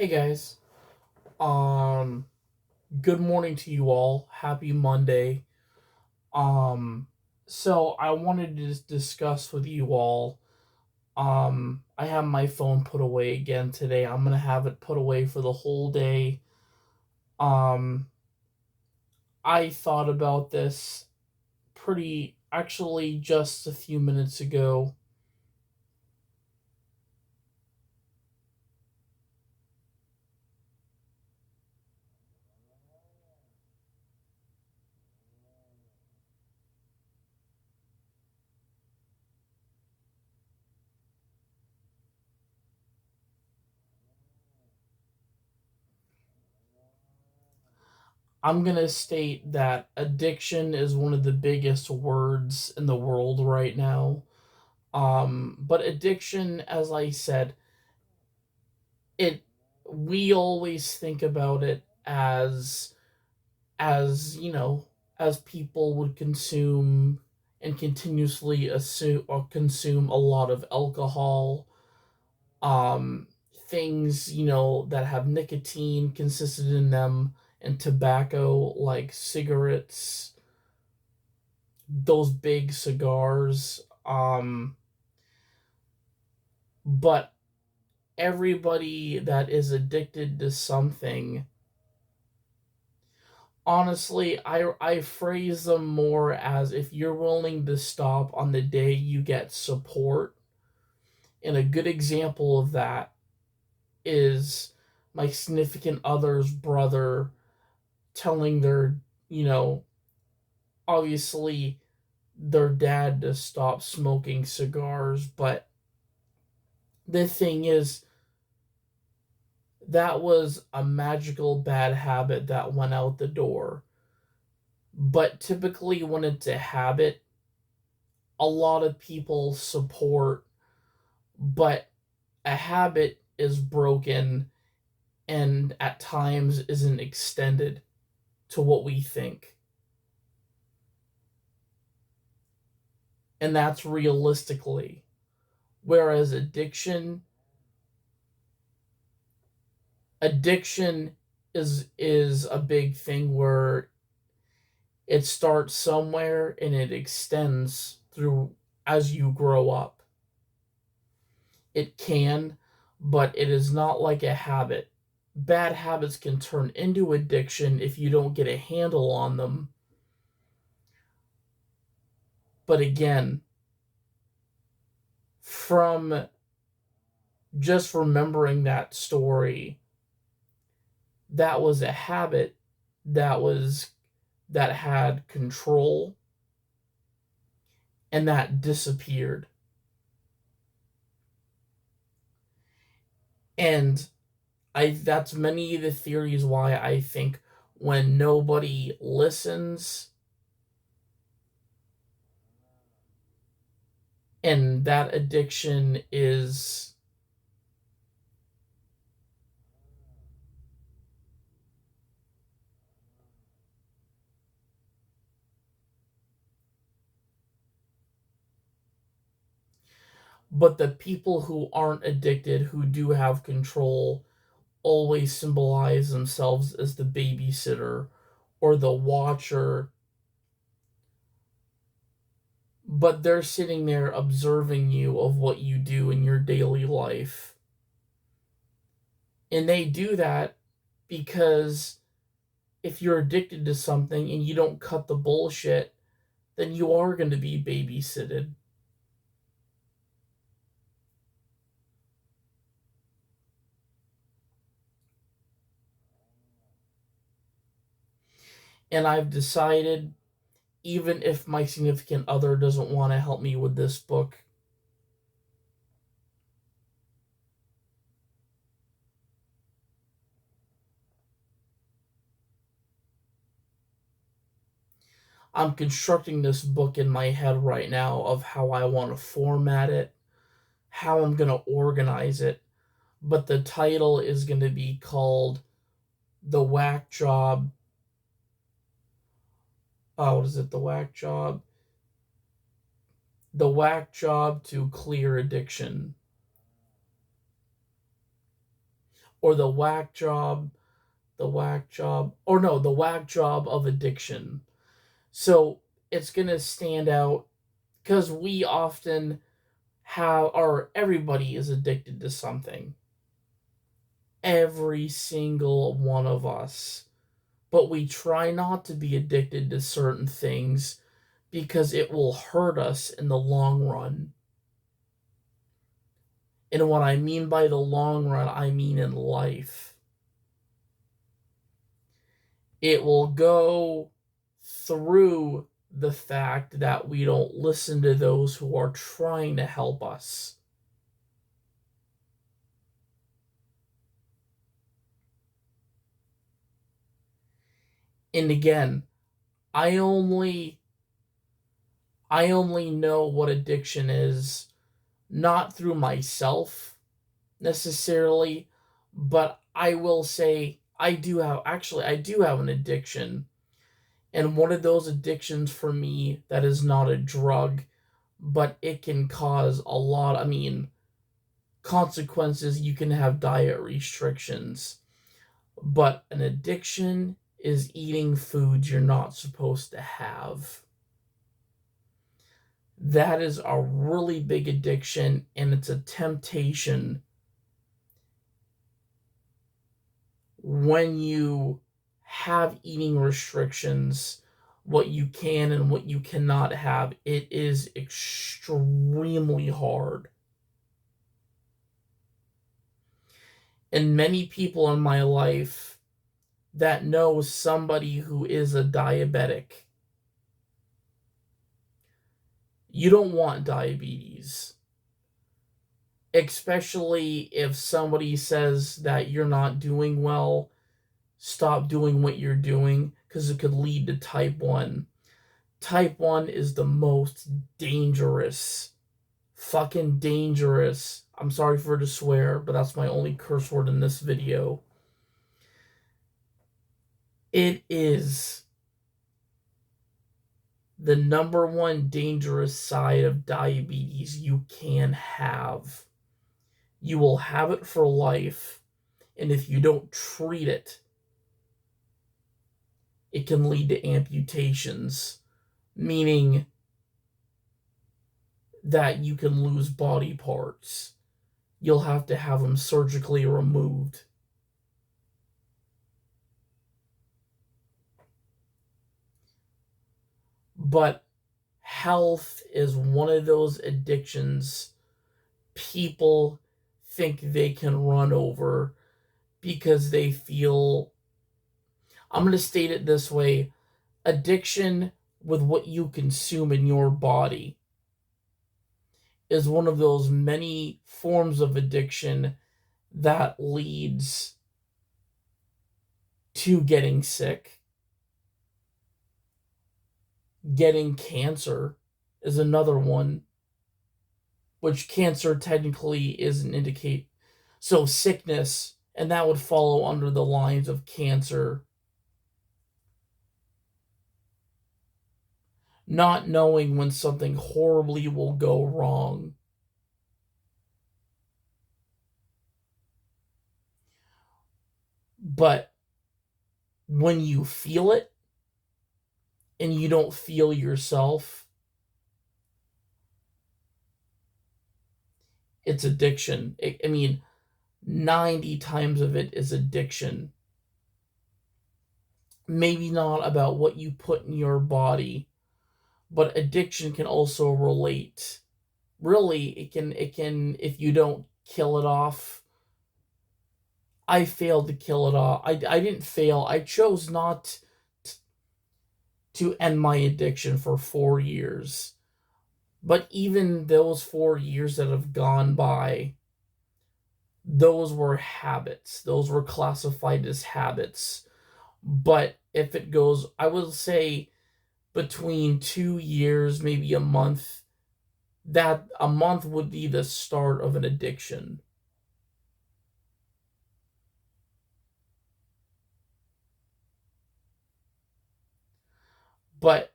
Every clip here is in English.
Hey guys. Um Good morning to you all. Happy Monday. Um so I wanted to discuss with you all. I have my phone put away again today. I'm going to have it put away for the whole day. Um I thought about this pretty actually just a few minutes ago. I'm going to state that addiction is one of the biggest words in the world right now. But addiction, as I said, it we always think about it as as people would consume and continuously assume or consume a lot of alcohol, um things that have nicotine consisted in them, and tobacco like cigarettes, those big cigars. But everybody that is addicted to something, honestly, I phrase them more as, if you're willing to stop on the day you get support. And a good example of that is my significant other's brother telling their, you know, obviously their dad to stop smoking cigars. But the thing is, that was a magical bad habit that went out the door. But typically, when it's a habit, a lot of people support, but a habit is broken and at times isn't extended to what we think. And that's realistically. Whereas addiction is a big thing where it starts somewhere and it extends through as you grow up. It can, but it is not like a habit. Bad habits can turn into addiction if you don't get a handle on them. But again, from just remembering that story, that was a habit that had control, and that disappeared. And I that's many of the theories why I think when nobody listens and that addiction is, but the people who aren't addicted, who do have control, always symbolize themselves as the babysitter or the watcher, but they're sitting there observing you of what you do in your daily life. And they do that because if you're addicted to something and you don't cut the bullshit, then you are going to be babysitted. And I've decided, even if my significant other doesn't want to help me with this book, I'm constructing this book in my head right now of how I want to format it, how I'm going to organize it. But the title is going to be called The Whack Job. What is it? The Whack Job. The Whack Job to Clear Addiction. or the whack job of addiction. So it's going to stand out because we often or everybody is addicted to something. Every single one of us. But we try not to be addicted to certain things because it will hurt us in the long run. And what I mean by the long run, I mean in life. It will go through the fact that we don't listen to those who are trying to help us. And again, I only know what addiction is not through myself necessarily, but I will say I do have an addiction. And one of those addictions for me that is not a drug, but it can cause a lot, consequences. You can have diet restrictions, but an addiction is eating foods you're not supposed to have. That is a really big addiction, and it's a temptation when you have eating restrictions, what you can and what you cannot have. It is extremely hard. And many people in my life that know somebody who is a diabetic, you don't want diabetes. Especially if somebody says that you're not doing well, stop doing what you're doing because it could lead to type 1. Type 1 is the most dangerous, fucking dangerous. I'm sorry for to swear, but that's my only curse word in this video. It is the number one dangerous side of diabetes you can have. You will have it for life, and if you don't treat it, it can lead to amputations, meaning that you can lose body parts. You'll have to have them surgically removed. But health is one of those addictions people think they can run over because they feel, I'm going to state it this way, addiction with what you consume in your body is one of those many forms of addiction that leads to getting sick. Getting cancer is another one, which cancer technically isn't indicate. So sickness, and that would follow under the lines of cancer. Not knowing when something horribly will go wrong. But when you feel it and you don't feel yourself, it's addiction. 90 times of it is addiction. Maybe not about what you put in your body, but addiction can also relate. Really, it can, if you don't kill it off. I failed to kill it off. I didn't fail. I chose not to end my addiction for 4 years. But even those 4 years that have gone by, those were habits. Those were classified as habits. But if it goes, I would say between 2 years, maybe a month, that a month would be the start of an addiction. But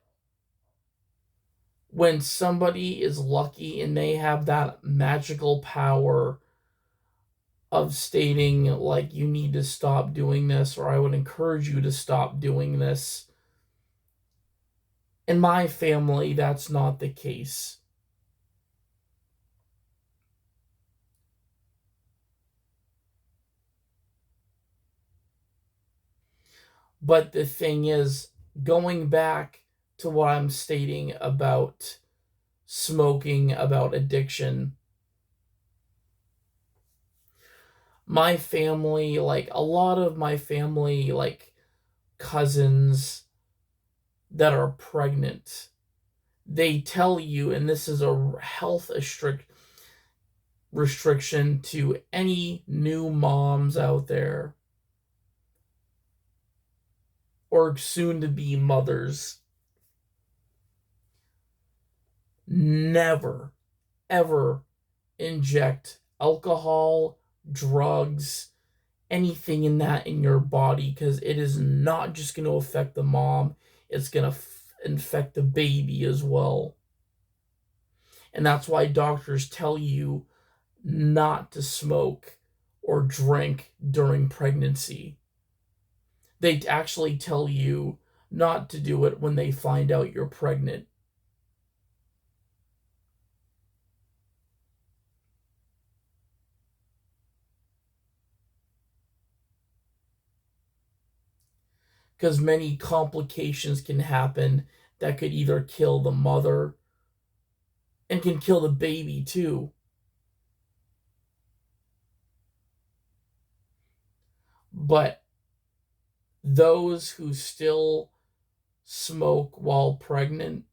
when somebody is lucky and they have that magical power of stating like you need to stop doing this or I would encourage you to stop doing this. In my family, that's not the case. But the thing is, going back to what I'm stating about smoking, about addiction, my family, like a lot of my family, like cousins that are pregnant, they tell you, and this is a health restriction to any new moms out there or soon to be mothers, never, ever inject alcohol, drugs, anything in that in your body because it is not just going to affect the mom, it's going to infect the baby as well. And that's why doctors tell you not to smoke or drink during pregnancy. They actually tell you not to do it when they find out you're pregnant. Because many complications can happen that could either kill the mother and can kill the baby too. But those who still smoke while pregnant,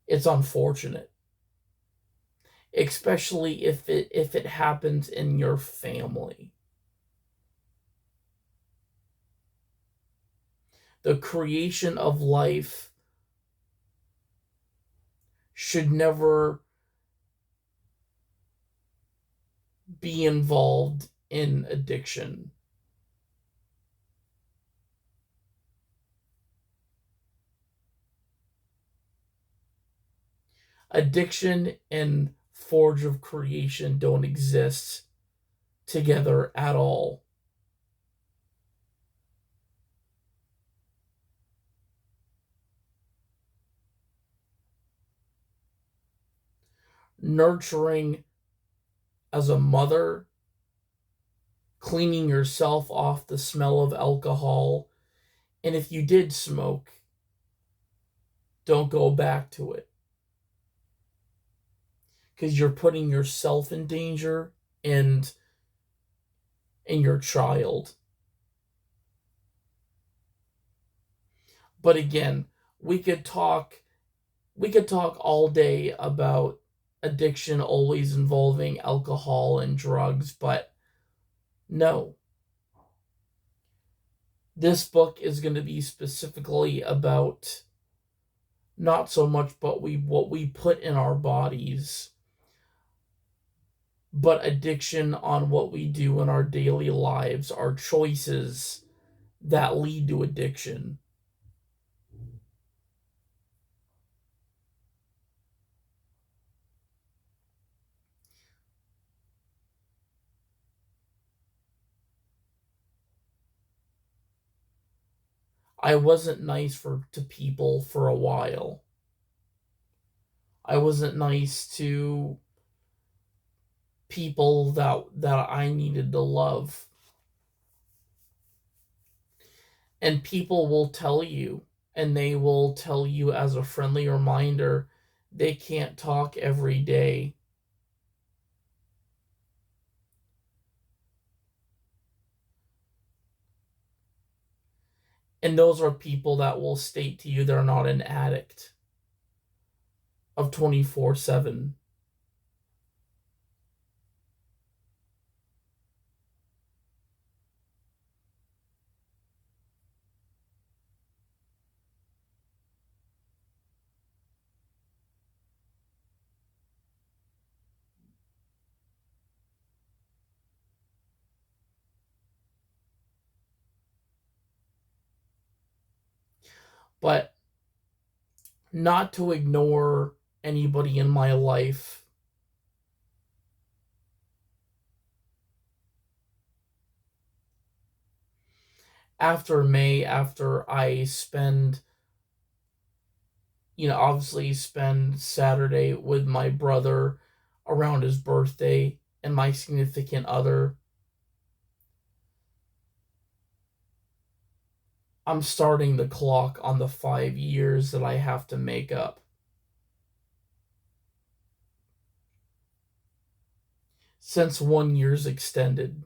it's unfortunate, especially if it happens in your family. The creation of life should never be involved in addiction. Addiction and forge of creation don't exist together at all. Nurturing as a mother, cleaning yourself off the smell of alcohol, and if you did smoke, don't go back to it because you're putting yourself in danger and your child. But again, we could talk we could talk all day about addiction always involving alcohol and drugs, but no. This book is going to be specifically about not so much but what we put in our bodies, but addiction on what we do in our daily lives, our choices that lead to addiction. I wasn't nice to people for a while. I wasn't nice to people that I needed to love. And people will tell you, and they will tell you as a friendly reminder, they can't talk every day. And those are people that will state to you they're not an addict of 24/7. But not to ignore anybody in my life. After May, after I spend, obviously spend Saturday with my brother around his birthday and my significant other, I'm starting the clock on the 5 years that I have to make up. Since 1 year's extended.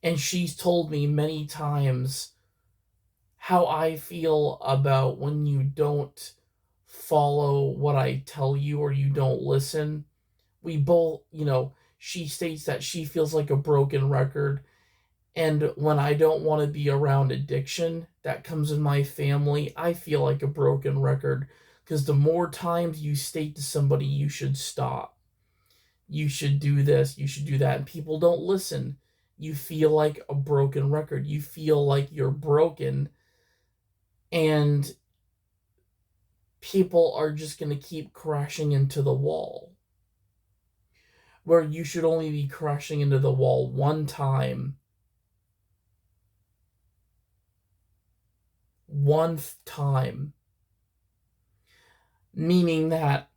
And she's told me many times how I feel about when you don't follow what I tell you or you don't listen. We both, she states that she feels like a broken record. And when I don't want to be around addiction that comes in my family, I feel like a broken record. Because the more times you state to somebody you should stop, you should do this, you should do that, and people don't listen, you feel like a broken record. You feel like you're broken, and people are just going to keep crashing into the wall. Where you should only be crashing into the wall one time. One time. Meaning that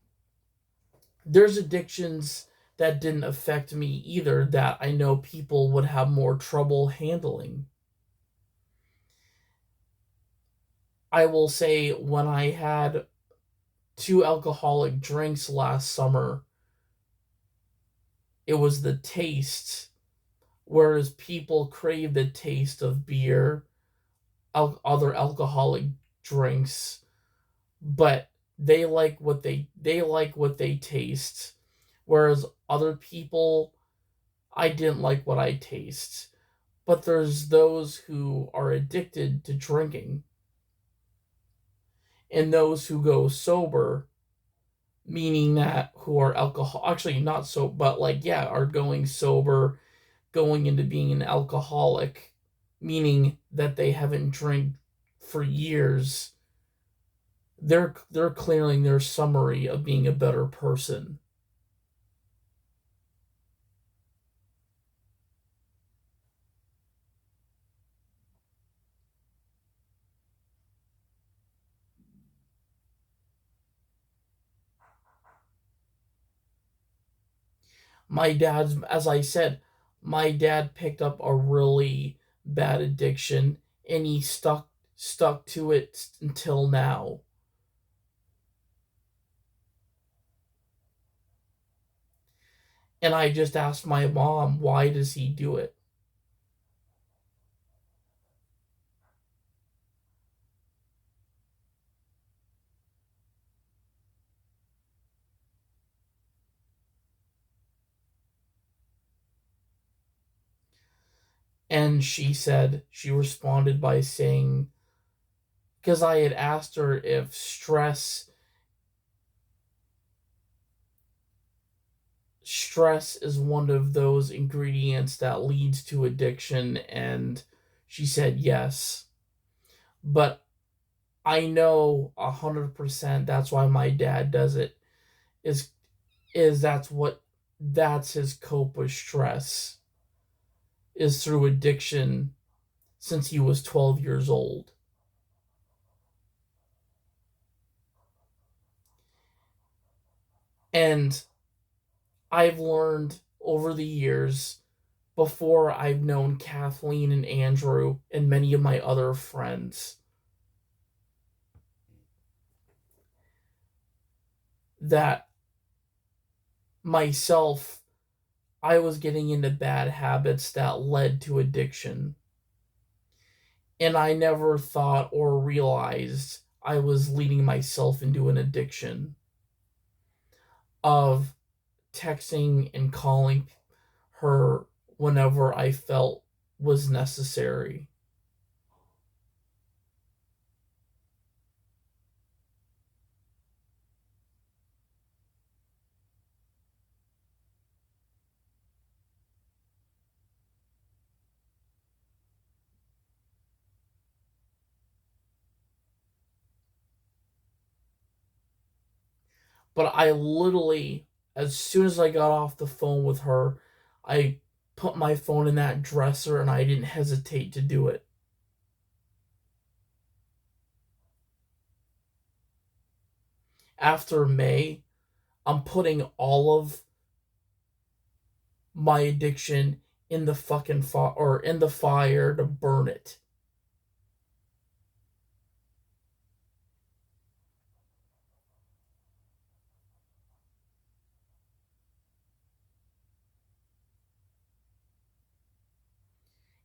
there's addictions that didn't affect me either that I know people would have more trouble handling. I will say when I had 2 alcoholic drinks last summer, it was the taste. Whereas people crave the taste of beer, other alcoholic drinks, but they like what they taste. Whereas other people, I didn't like what I taste. But there's those who are addicted to drinking, and those who go sober, meaning that who are alcohol actually not so, but like yeah, are going sober, going into being an alcoholic, meaning that they haven't drank for years. They're clearing their summary of being a better person. My dad's, as I said, my dad picked up a really bad addiction, and he stuck to it until now. And I just asked my mom, why does he do it? And she responded by saying, because I had asked her if stress is one of those ingredients that leads to addiction, and she said yes. But I know 100% that's why my dad does it, is is that's his cope with stress, is through addiction since he was 12 years old. And I've learned over the years, before I've known Kathleen and Andrew and many of my other friends, that myself, I was getting into bad habits that led to addiction. And I never thought or realized I was leading myself into an addiction of texting and calling her whenever I felt was necessary. But I literally, as soon as I got off the phone with her, I put my phone in that dresser and I didn't hesitate to do it. After May, I'm putting all of my addiction in the fucking or in the fire to burn it.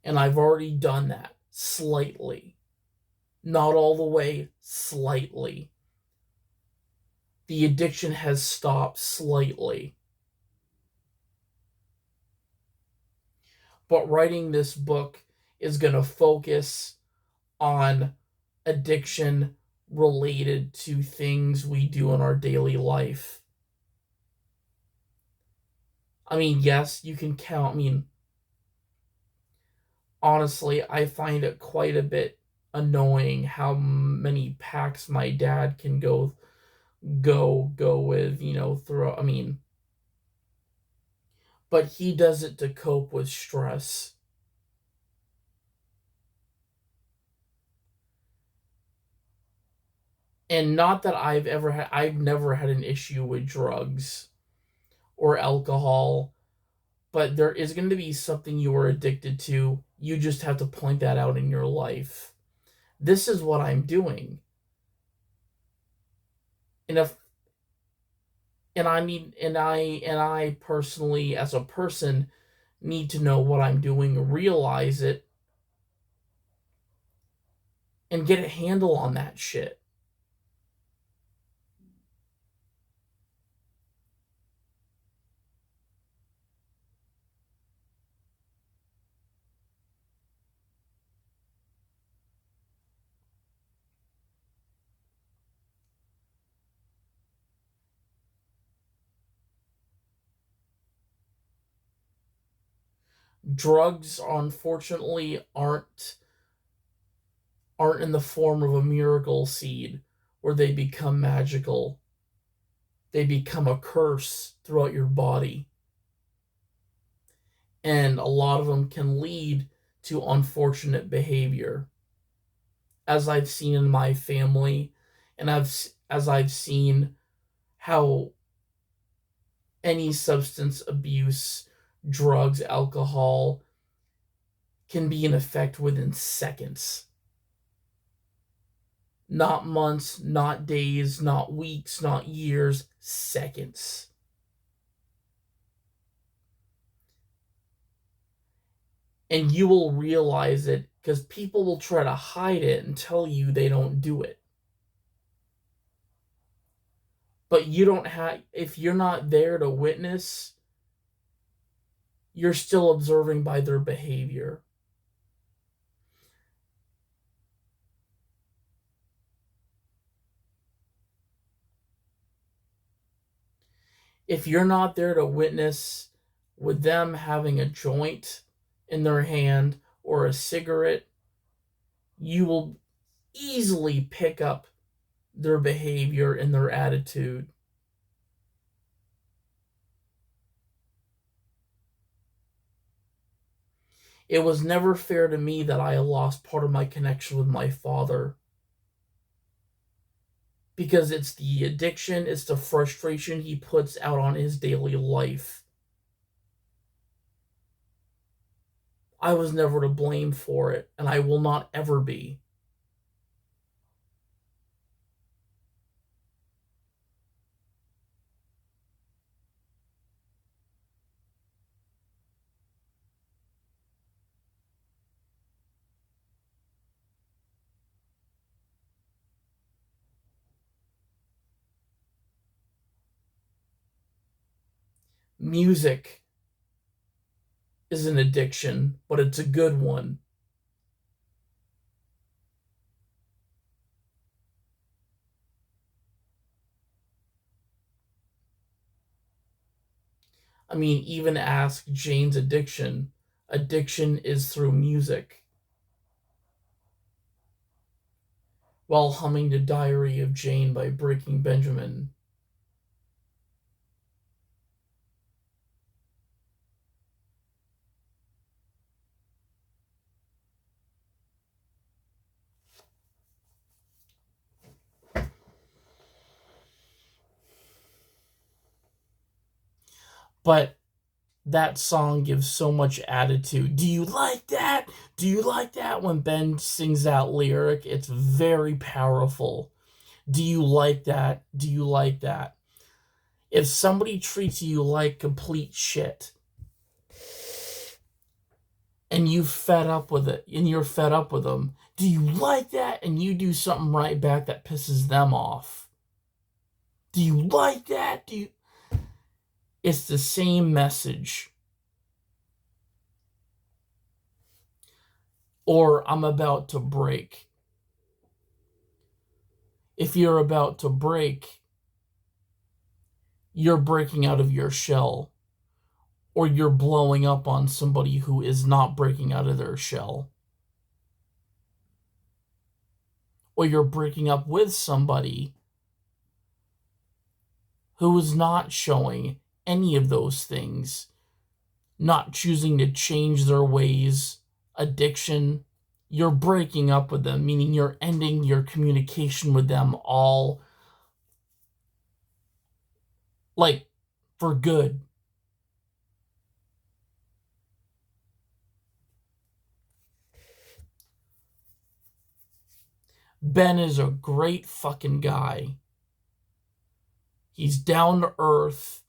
And I've already done that slightly. Not all the way, slightly. The addiction has stopped slightly. But writing this book is going to focus on addiction related to things we do in our daily life. I mean, yes, you can count. I mean, honestly, I find it quite a bit annoying how many packs my dad can go with, throughout. I mean, but he does it to cope with stress. And not that I've never had an issue with drugs or alcohol, but there is going to be something you are addicted to. You just have to point that out in your life. This is what I'm doing. And if and I need and I personally as a person need to know what I'm doing, realize it, and get a handle on that shit. Drugs unfortunately aren't in the form of a miracle seed where they become magical. They become a curse throughout your body. And a lot of them can lead to unfortunate behavior. As I've seen in my family, and as I've seen how any substance abuse, drugs, alcohol can be in effect within seconds. Not months, not days, not weeks, not years, seconds. And you will realize it because people will try to hide it and tell you they don't do it. But you don't have, if you're not there to witness, you're still observing by their behavior. If you're not there to witness with them having a joint in their hand or a cigarette, you will easily pick up their behavior and their attitude. It was never fair to me that I lost part of my connection with my father because it's the addiction, it's the frustration he puts out on his daily life. I was never to blame for it, and I will not ever be. Music is an addiction, but it's a good one. I mean, even ask Jane's addiction. Addiction is through music. While humming the Diary of Jane by Breaking Benjamin. But that song gives so much attitude. Do you like that? Do you like that? When Ben sings that lyric, it's very powerful. Do you like that? Do you like that? If somebody treats you like complete shit and you fed up with it and you're fed up with them, do you like that? And you do something right back that pisses them off. Do you like that? It's the same message. Or I'm about to break. If you're about to break, you're breaking out of your shell. Or you're blowing up on somebody who is not breaking out of their shell. Or you're breaking up with somebody who is not showing any of those things, not choosing to change their ways, addiction. You're breaking up with them, meaning you're ending your communication with them all, like, for good. Ben is a great fucking guy. He's down to earth.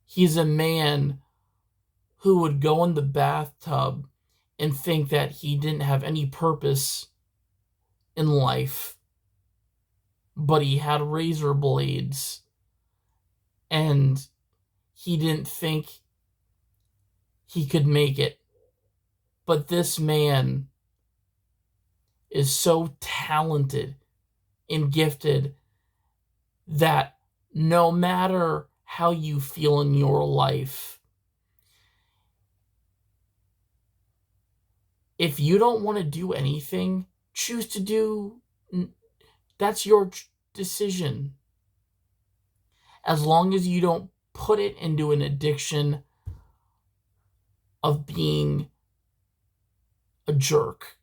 He's a man who would go in the bathtub and think that he didn't have any purpose in life, but he had razor blades and he didn't think he could make it. But this man is so talented and gifted that no matter how you feel in your life, if you don't want to do anything, choose to do, that's your decision. As long as you don't put it into an addiction of being a jerk.